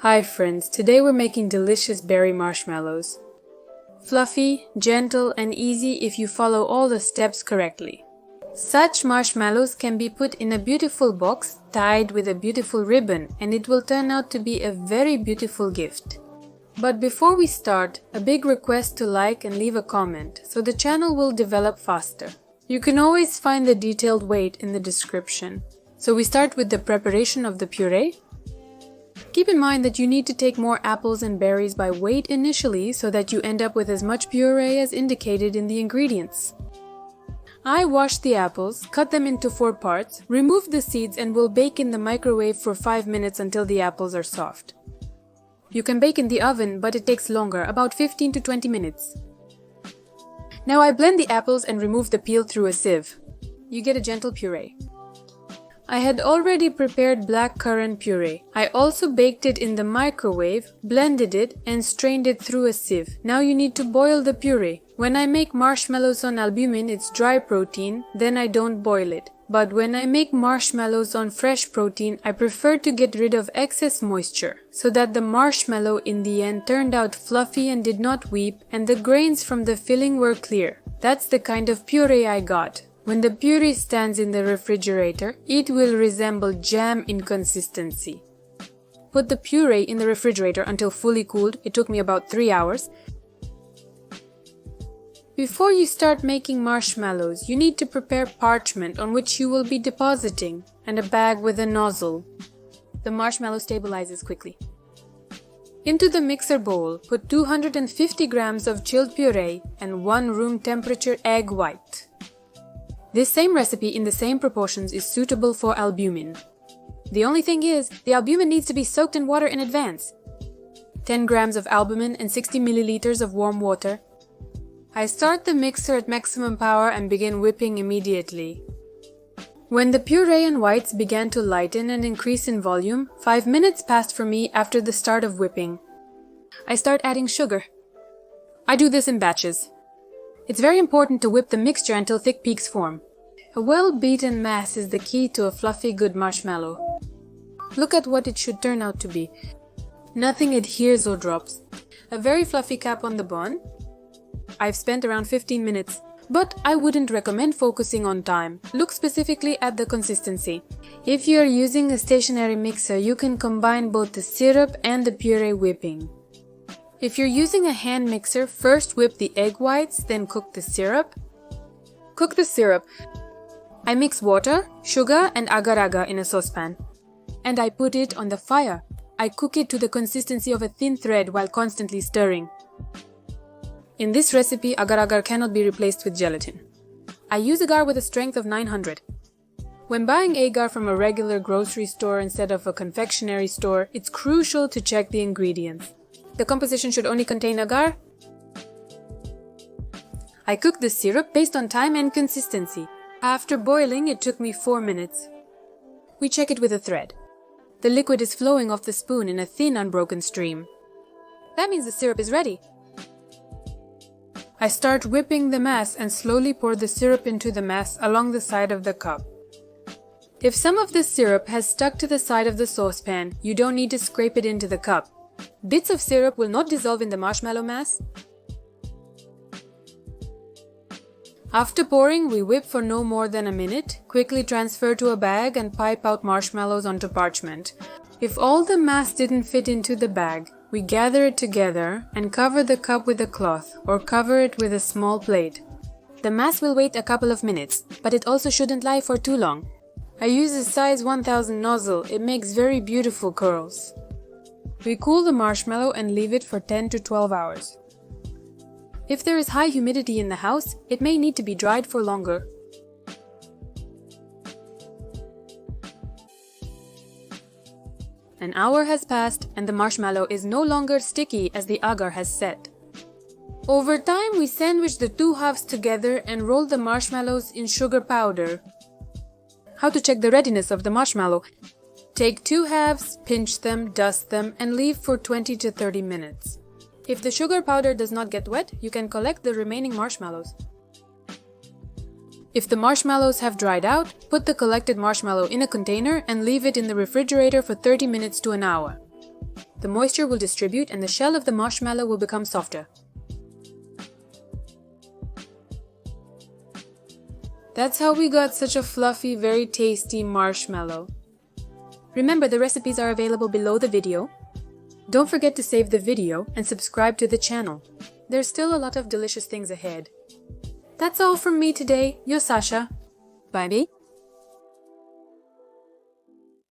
Hi friends, today we're making delicious berry marshmallows. Fluffy, gentle and easy if you follow all the steps correctly. Such marshmallows can be put in a beautiful box tied with a beautiful ribbon and it will turn out to be a very beautiful gift. But before we start, a big request to like and leave a comment so the channel will develop faster. You can always find the detailed weight in the description. So we start with the preparation of the puree. Keep in mind that you need to take more apples and berries by weight initially so that you end up with as much puree as indicated in the ingredients. I washed the apples, cut them into 4 parts, removed the seeds and will bake in the microwave for 5 minutes until the apples are soft. You can bake in the oven, but it takes longer, about 15 to 20 minutes. Now I blend the apples and remove the peel through a sieve. You get a gentle puree. I had already prepared blackcurrant puree. I also baked it in the microwave, blended it and strained it through a sieve. Now you need to boil the puree. When I make marshmallows on albumin, it's dry protein, then I don't boil it. But when I make marshmallows on fresh protein, I prefer to get rid of excess moisture, so that the marshmallow in the end turned out fluffy and did not weep, and the grains from the filling were clear. That's the kind of puree I got. When the puree stands in the refrigerator, it will resemble jam in consistency. Put the puree in the refrigerator until fully cooled. It took me about 3 hours. Before you start making marshmallows, you need to prepare parchment on which you will be depositing and a bag with a nozzle. The marshmallow stabilizes quickly. Into the mixer bowl, put 250 grams of chilled puree and 1 room temperature egg white. This same recipe in the same proportions is suitable for albumin. The only thing is, the albumin needs to be soaked in water in advance. 10 grams of albumin and 60 milliliters of warm water. I start the mixer at maximum power and begin whipping immediately. When the puree and whites began to lighten and increase in volume, 5 minutes passed for me after the start of whipping. I start adding sugar. I do this in batches. It's very important to whip the mixture until thick peaks form. A well-beaten mass is the key to a fluffy good marshmallow. Look at what it should turn out to be. Nothing adheres or drops. A very fluffy cap on the bun. I've spent around 15 minutes, but I wouldn't recommend focusing on time. Look specifically at the consistency. If you're using a stationary mixer, you can combine both the syrup and the puree whipping. If you're using a hand mixer, first whip the egg whites, then cook the syrup. Cook the syrup. I mix water, sugar and agar-agar in a saucepan. And I put it on the fire. I cook it to the consistency of a thin thread while constantly stirring. In this recipe, agar-agar cannot be replaced with gelatin. I use agar with a strength of 900. When buying agar from a regular grocery store instead of a confectionery store, it's crucial to check the ingredients. The composition should only contain agar. I cooked the syrup based on time and consistency. After boiling, it took me 4 minutes. We check it with a thread. The liquid is flowing off the spoon in a thin, unbroken stream. That means the syrup is ready. I start whipping the mass and slowly pour the syrup into the mass along the side of the cup. If some of the syrup has stuck to the side of the saucepan, you don't need to scrape it into the cup. Bits of syrup will not dissolve in the marshmallow mass. After pouring, we whip for no more than a minute, quickly transfer to a bag and pipe out marshmallows onto parchment. If all the mass didn't fit into the bag, we gather it together and cover the cup with a cloth or cover it with a small plate. The mass will wait a couple of minutes, but it also shouldn't lie for too long. I use a size 1000 nozzle, it makes very beautiful curls. We cool the marshmallow and leave it for 10 to 12 hours. If there is high humidity in the house, it may need to be dried for longer. An hour has passed and the marshmallow is no longer sticky as the agar has set. Over time, we sandwich the 2 halves together and roll the marshmallows in sugar powder. How to check the readiness of the marshmallow? Take 2 halves, pinch them, dust them, and leave for 20 to 30 minutes. If the sugar powder does not get wet, you can collect the remaining marshmallows. If the marshmallows have dried out, put the collected marshmallow in a container and leave it in the refrigerator for 30 minutes to an hour. The moisture will distribute and the shell of the marshmallow will become softer. That's how we got such a fluffy, very tasty marshmallow. Remember, the recipes are available below the video. Don't forget to save the video and subscribe to the channel. There's still a lot of delicious things ahead. That's all from me today. Yo, Sasha. Bye, bye.